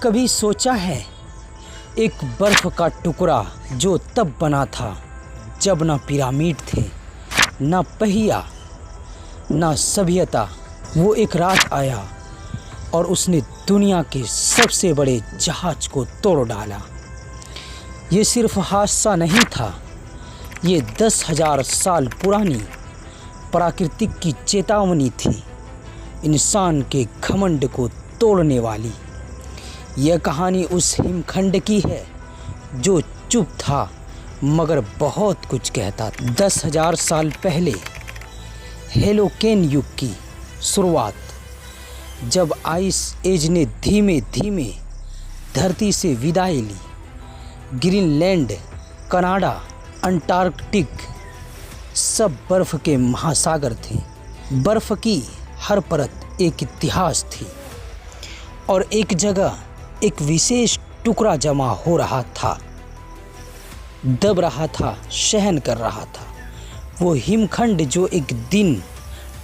कभी सोचा है एक बर्फ का टुकड़ा जो तब बना था जब ना पिरामिड थे, ना पहिया, ना सभ्यता, वो एक रात आया और उसने दुनिया के सबसे बड़े जहाज को तोड़ डाला। ये सिर्फ हादसा नहीं था, ये 10,000 साल पुरानी प्राकृतिक की चेतावनी थी, इंसान के घमंड को तोड़ने वाली। यह कहानी उस हिमखंड की है जो चुप था मगर बहुत कुछ कहता था। 10,000 साल पहले हेलोकेन युग की शुरुआत, जब आइस एज ने धीमे धीमे धरती से विदाई ली। ग्रीनलैंड, कनाडा, अंटार्कटिक सब बर्फ़ के महासागर थे। बर्फ़ की हर परत एक इतिहास थी और एक जगह एक विशेष टुकड़ा जमा हो रहा था, दब रहा था, सहन कर रहा था। वो हिमखंड जो एक दिन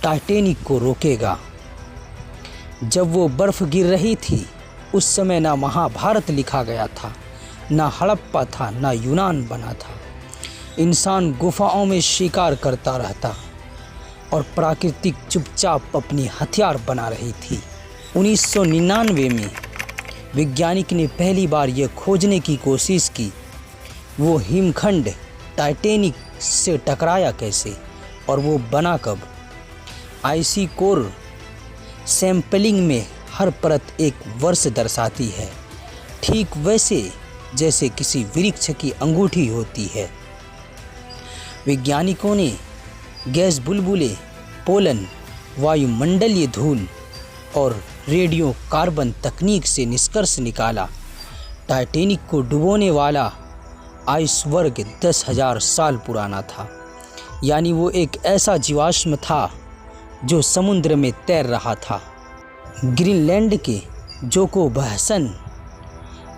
टाइटैनिक को रोकेगा। जब वो बर्फ़ गिर रही थी उस समय ना महाभारत लिखा गया था, ना हड़प्पा था, ना यूनान बना था। इंसान गुफाओं में शिकार करता रहता और प्राकृतिक चुपचाप अपनी हथियार बना रही थी। 1999 में वैज्ञानिक ने पहली बार यह खोजने की कोशिश की वो हिमखंड टाइटैनिक से टकराया कैसे और वो बना कब। आइसी कोर सैंपलिंग में हर परत एक वर्ष दर्शाती है, ठीक वैसे जैसे किसी वृक्ष की अंगूठी होती है। वैज्ञानिकों ने गैस बुलबुले, पोलन, वायुमंडलीय धूल और रेडियो कार्बन तकनीक से निष्कर्ष निकाला। टाइटैनिक को डुबोने वाला आइसबर्ग 10,000 साल पुराना था, यानी वो एक ऐसा जीवाश्म था जो समुद्र में तैर रहा था। ग्रीनलैंड के जोको बहसन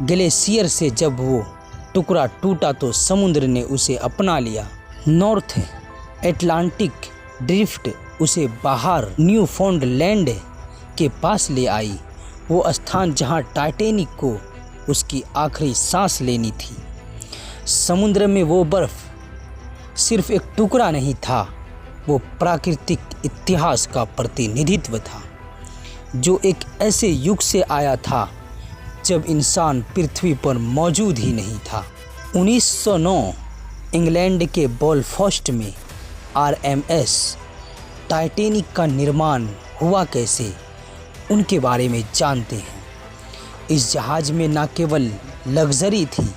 ग्लेशियर से जब वो टुकड़ा टूटा तो समुद्र ने उसे अपना लिया। नॉर्थ एटलांटिक ड्रिफ्ट उसे बाहर न्यूफाउंडलैंड के पास ले आई, वो स्थान जहां टाइटैनिक को उसकी आखिरी सांस लेनी थी। समुद्र में वो बर्फ़ सिर्फ एक टुकड़ा नहीं था, वो प्राकृतिक इतिहास का प्रतिनिधित्व था जो एक ऐसे युग से आया था जब इंसान पृथ्वी पर मौजूद ही नहीं था। 1909 इंग्लैंड के बेलफास्ट में RMS टाइटैनिक का निर्माण हुआ कैसे, उनके बारे में जानते हैं। इस जहाज़ में न केवल लग्जरी थी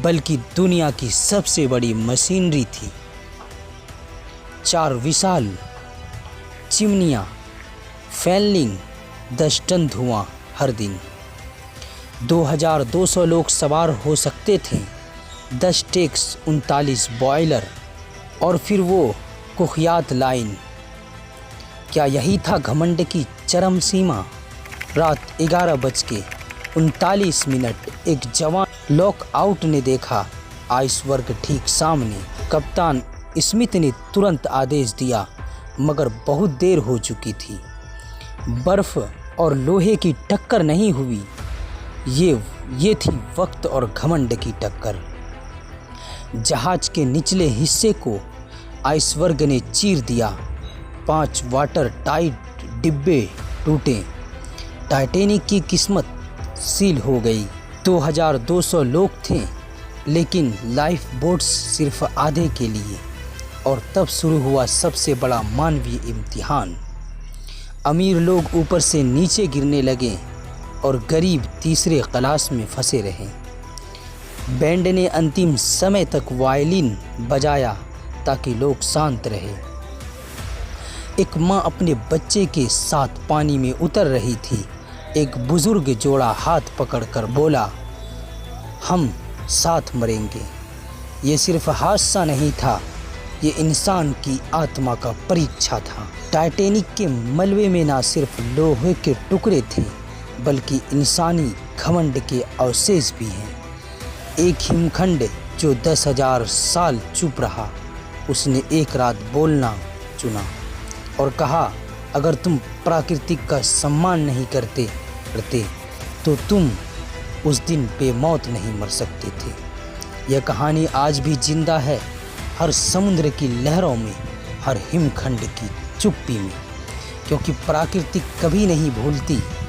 बल्कि दुनिया की सबसे बड़ी मशीनरी थी। 4 विशाल चिमनियाँ फैलिंग 10 टन धुआं हर दिन। 2,200 लोग सवार हो सकते थे। 10 टैंक्स, 39 बॉयलर और फिर वो कुख्यात लाइन। क्या यही था घमंड की चरम सीमा। रात 11:39 एक जवान लॉकआउट ने देखा आइसबर्ग ठीक सामने। कप्तान स्मिथ ने तुरंत आदेश दिया मगर बहुत देर हो चुकी थी। बर्फ़ और लोहे की टक्कर नहीं हुई, ये थी वक्त और घमंड की टक्कर। जहाज के निचले हिस्से को आइसबर्ग ने चीर दिया। 5 वाटर टाइट डिब्बे टूटे। टाइटैनिक की किस्मत सील हो गई। 2,200 लोग थे लेकिन लाइफ बोट्स सिर्फ आधे के लिए। और तब शुरू हुआ सबसे बड़ा मानवीय इम्तिहान। अमीर लोग ऊपर से नीचे गिरने लगे और गरीब तीसरे क्लास में फंसे रहे। बैंड ने अंतिम समय तक वायलिन बजाया ताकि लोग शांत रहे। एक माँ अपने बच्चे के साथ पानी में उतर रही थी। एक बुजुर्ग जोड़ा हाथ पकड़कर बोला, हम साथ मरेंगे। ये सिर्फ हादसा नहीं था, ये इंसान की आत्मा का परीक्षा था। टाइटैनिक के मलबे में ना सिर्फ लोहे के टुकड़े थे बल्कि इंसानी घमंड के अवशेष भी हैं। एक हिमखंड जो 10,000 साल चुप रहा, उसने एक रात बोलना चुना और कहा, अगर तुम प्राकृतिक का सम्मान नहीं करते तो तुम उस दिन बेमौत नहीं मर सकते थे। यह कहानी आज भी जिंदा है, हर समुद्र की लहरों में, हर हिमखंड की चुप्पी में, क्योंकि प्रकृति कभी नहीं भूलती